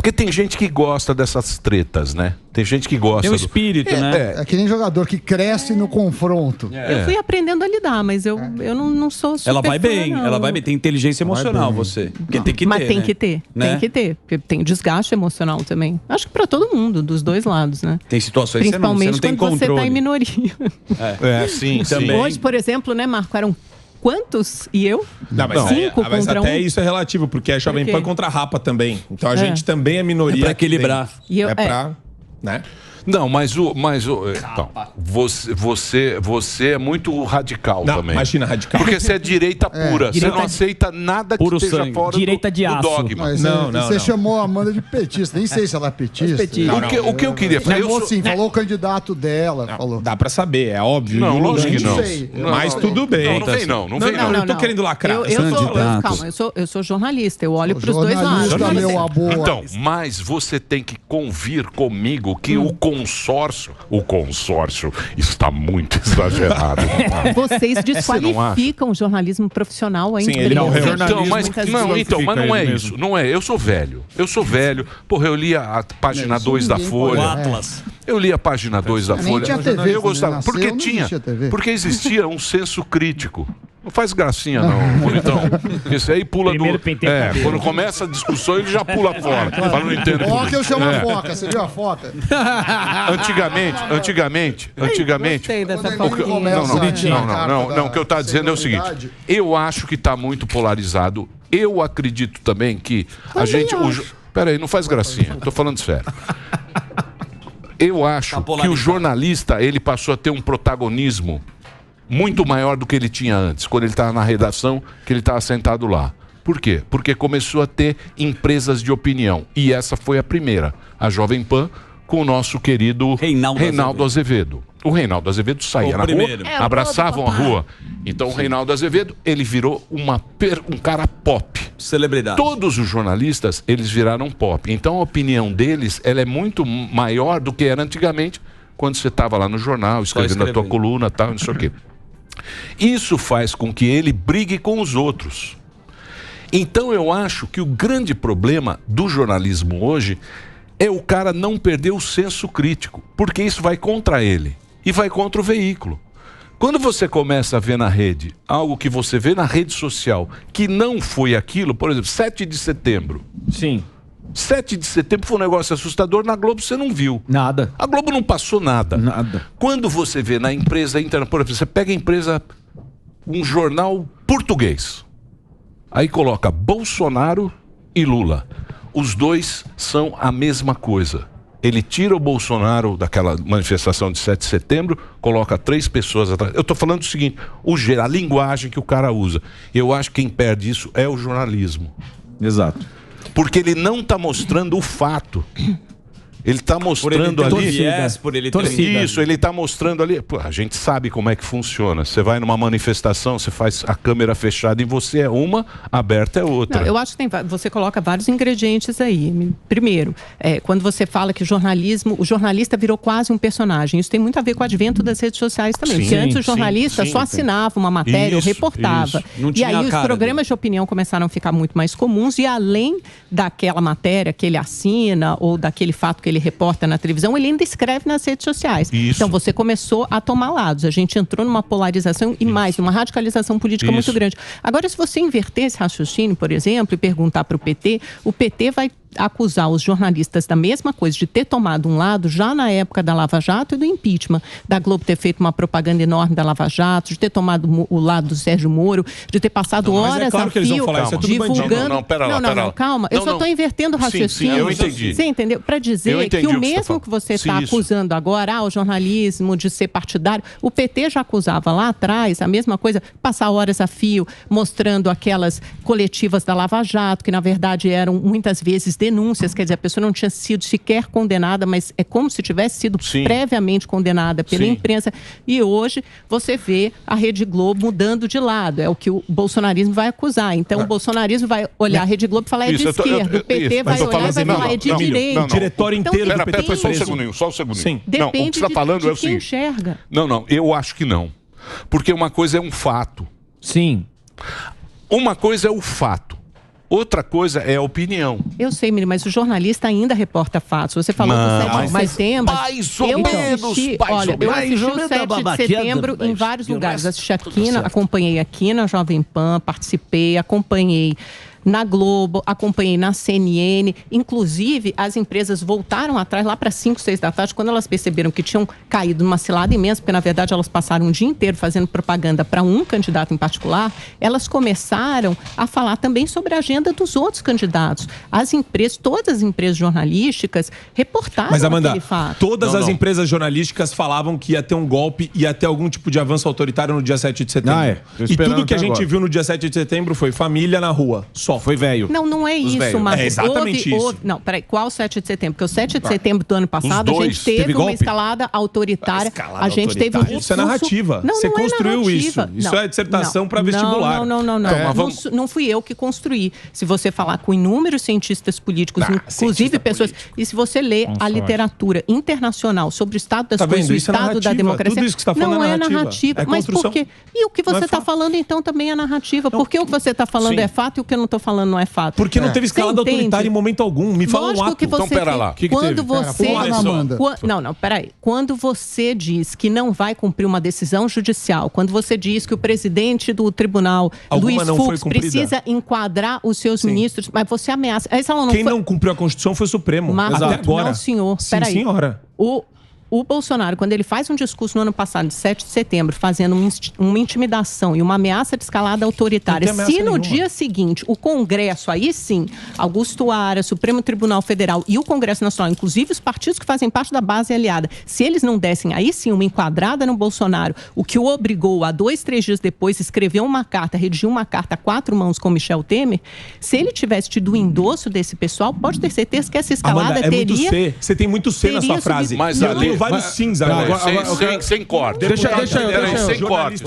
porque tem gente que gosta dessas tretas, né? Tem gente que gosta. Tem um espírito, né? É que nem jogador que cresce no confronto. Eu fui aprendendo a lidar, mas eu não sou super Ela vai fã, bem, não. ela vai bem. Tem inteligência emocional, você. Porque tem que ter, Mas tem né? que ter, Né? tem que ter. Porque tem desgaste emocional também. Acho que pra todo mundo, dos dois lados, né? Tem situações que você não Principalmente tem quando você controle. tá em minoria. Sim, Também. Hoje, por exemplo, né, Marco, eram quantos e eu? Não, mas, 5 mas contra até 1. isso é relativo, porque é Jovem Por quê? Pan contra a Rapa também. Então a É. gente também é minoria. É pra equilibrar. E eu- É pra... Né? Não, mas então, você é muito radical Não, também. imagina radical. Porque você é direita pura. Direita- Você não aceita nada que Puro esteja sangue. fora Direita de do aço. dogma. Mas Não, você não. chamou a Amanda de petista. Nem sei se ela é petista. petista. O que eu queria falar? Falou Eu sou- assim, falou o candidato dela. Falou. Dá pra saber, é óbvio. Não, Não, lógico que não. sei. Mas tudo bem. Não vem não, não vem Não, não. eu tô querendo lacrar. Eu sou, Candidatos. calma, eu sou jornalista, eu olho pros dois lados. Jornalista, meu amor. Então, mas você tem que convir comigo que o consórcio está muito exagerado. Vocês Você não acha? desqualificam o jornalismo profissional ainda. Sim, ele não Muitas realmente- Então, mas vezes. não é isso. Não é. Eu sou velho. Porra, eu li a página 2 da ninguém Folha. pode- Atlas. Eu li a página 2 da Nem Folha. tinha TV, Eu quando gostava. nasceu, Porque não existia TV. porque existia um senso crítico. Não faz gracinha, não, bonitão. Esse aí pula Primeiro penteia a cabeça. quando começa a discussão, ele já pula fora. Fala, não entendo. Ó que eu chamo É. a foca. Você viu a foca? Antigamente. Gostei dessa Quando ele foquinha. começa a tirar a carta Não, o que eu estou dizendo é o seguinte: celebridade. eu acho que está muito polarizado. Eu acredito também que a gente. Peraí, não faz gracinha, estou falando sério. Eu acho que o jornalista ele passou a ter um protagonismo muito maior do que ele tinha antes, quando ele estava na redação, que ele estava sentado lá. Por quê? Porque começou a ter empresas de opinião. E essa foi a primeira, a Jovem Pan, com o nosso querido Reinaldo Azevedo. O Reinaldo Azevedo saía O na primeiro. rua, abraçavam a rua. Então o Reinaldo Azevedo, ele virou um cara pop. Celebridade. Todos os jornalistas, eles viraram pop. Então a opinião deles, ela é muito maior do que era antigamente, quando você estava lá no jornal, escrevendo a tua coluna, tal, não sei o quê. Isso faz com que ele brigue com os outros. Então eu acho que o grande problema do jornalismo hoje é o cara não perder o senso crítico, porque isso vai contra ele e vai contra o veículo. Quando você começa a ver na rede algo que você vê na rede social que não foi aquilo, por exemplo, 7 de setembro. Sim. 7 de setembro foi um negócio assustador, na Globo você não viu. Nada. A Globo não passou nada. Nada. Quando você vê na empresa interna, por exemplo, você pega a empresa, um jornal português, aí coloca Bolsonaro e Lula. Os dois são a mesma coisa. Ele tira o Bolsonaro daquela manifestação de 7 de setembro, coloca 3 pessoas atrás. Eu estou falando o seguinte, a linguagem que o cara usa. Eu acho que quem perde isso é o jornalismo. Exato. Porque ele não está mostrando o fato. Ele está mostrando ali. Por ele ter Isso, ele está mostrando ali. Pô, a gente sabe como é que funciona. Você vai numa manifestação, você faz a câmera fechada em você é uma, aberta é outra. Não, eu acho que você coloca vários ingredientes aí. Primeiro, quando você fala que o jornalista virou quase um personagem. Isso tem muito a ver com o advento das redes sociais também. Sim, porque antes o jornalista sim, só assinava uma matéria ou reportava. Isso. Não E tinha aí a os cara programas de opinião começaram a ficar muito mais comuns e além daquela matéria que ele assina ou daquele fato que ele reporta na televisão, ele ainda escreve nas redes sociais. Isso. Então você começou a tomar lados. A gente entrou numa polarização e mais, numa radicalização política muito grande. Agora, se você inverter esse raciocínio, por exemplo, e perguntar para o PT vai acusar os jornalistas da mesma coisa, de ter tomado um lado já na época da Lava Jato e do impeachment, da Globo ter feito uma propaganda enorme da Lava Jato, de ter tomado o lado do Sérgio Moro, de ter passado horas a fio divulgando... Pera lá. Calma. Eu só estou invertendo o raciocínio. Sim, eu entendi. Você entendeu? Para dizer que o mesmo que você está acusando agora, o jornalismo de ser partidário, o PT já acusava lá atrás a mesma coisa, passar horas a fio mostrando aquelas coletivas da Lava Jato, que na verdade eram muitas vezes denúncias, quer dizer, a pessoa não tinha sido sequer condenada, mas é como se tivesse sido previamente condenada pela imprensa. E hoje você vê a Rede Globo mudando de lado, é o que o bolsonarismo vai acusar. Então o bolsonarismo vai olhar a Rede Globo e falar é de esquerda, o PT vai olhar e vai falar é de direita. O diretório inteiro do PT Pera, só um segundinho. Sim. Não, o que você está falando é o seguinte. Enxerga. Não, eu acho que não. Porque uma coisa é um fato. Sim. Uma coisa é o fato. Outra coisa é a opinião. Eu sei, Miri, mas o jornalista ainda reporta fatos. Você falou do 7 de setembro. Eu assisti o 7 de setembro em vários lugares. Assisti aqui, acompanhei aqui na Jovem Pan, participei, acompanhei na Globo, acompanhei na CNN. Inclusive, as empresas voltaram atrás lá para 5, 6 da tarde, quando elas perceberam que tinham caído numa cilada imensa, porque na verdade elas passaram um dia inteiro fazendo propaganda para um candidato em particular. Elas começaram a falar também sobre a agenda dos outros candidatos. As empresas, todas as empresas jornalísticas reportaram aquele fato. Todas as empresas jornalísticas falavam que ia ter um golpe, ia ter algum tipo de avanço autoritário no dia 7 de setembro. E tudo que a gente viu no dia 7 de setembro foi família na rua. Só foi velho. Não é isso, Marcos. É exatamente isso. Não, peraí, qual 7 de setembro? Porque o 7 de setembro do ano passado, a gente teve uma escalada autoritária. A gente teve um Isso é narrativa. Você construiu isso. Isso é dissertação para vestibular. Não fui eu que construí. Se você falar com inúmeros cientistas políticos, inclusive pessoas... E se você ler a literatura internacional sobre o estado das coisas, o estado da democracia... Tudo isso que você está falando não é narrativa. Mas por quê? E o que você está falando, então, também é narrativa. Porque o que você está falando é fato e o que eu não estou falando não é fato. Porque não teve escalada autoritária em momento algum. Me fala um ato. Então, pera lá. Quando você... Não, peraí. Quando você diz que não vai cumprir uma decisão judicial, quando você diz que o presidente do tribunal, Luiz Fux, precisa enquadrar os seus ministros, mas você ameaça... Quem não cumpriu a Constituição foi o Supremo. Até agora. Não, senhor. Peraí. Sim, senhora. O Bolsonaro, quando ele faz um discurso no ano passado, de 7 de setembro, fazendo uma intimidação e uma ameaça de escalada autoritária, se no dia seguinte o Congresso, aí sim, Augusto Aras, Supremo Tribunal Federal e o Congresso Nacional, inclusive os partidos que fazem parte da base aliada, se eles não dessem aí sim uma enquadrada no Bolsonaro, o que o obrigou a 2, 3 dias depois escrever uma carta, redigir uma carta a 4 mãos com Michel Temer, se ele tivesse tido o endosso desse pessoal, pode ter certeza que essa escalada Amanda, teria... Muito C. Você tem muito C na sua frase. Mas eu tenho vários sims agora. Sem corte. Sem corte.